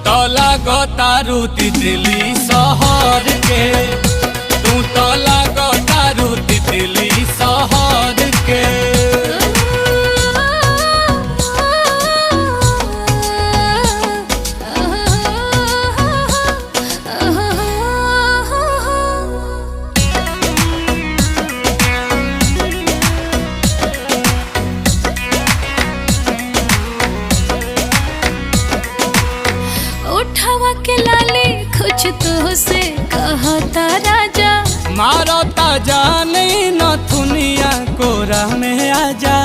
तो लागो तारू तितली शहर के, तू तो लागो तारू तितली शहर के। उठावा के लाली कुछ तो से कहता राजा, मारो ता जाने न दुनिया कोरा में आजा।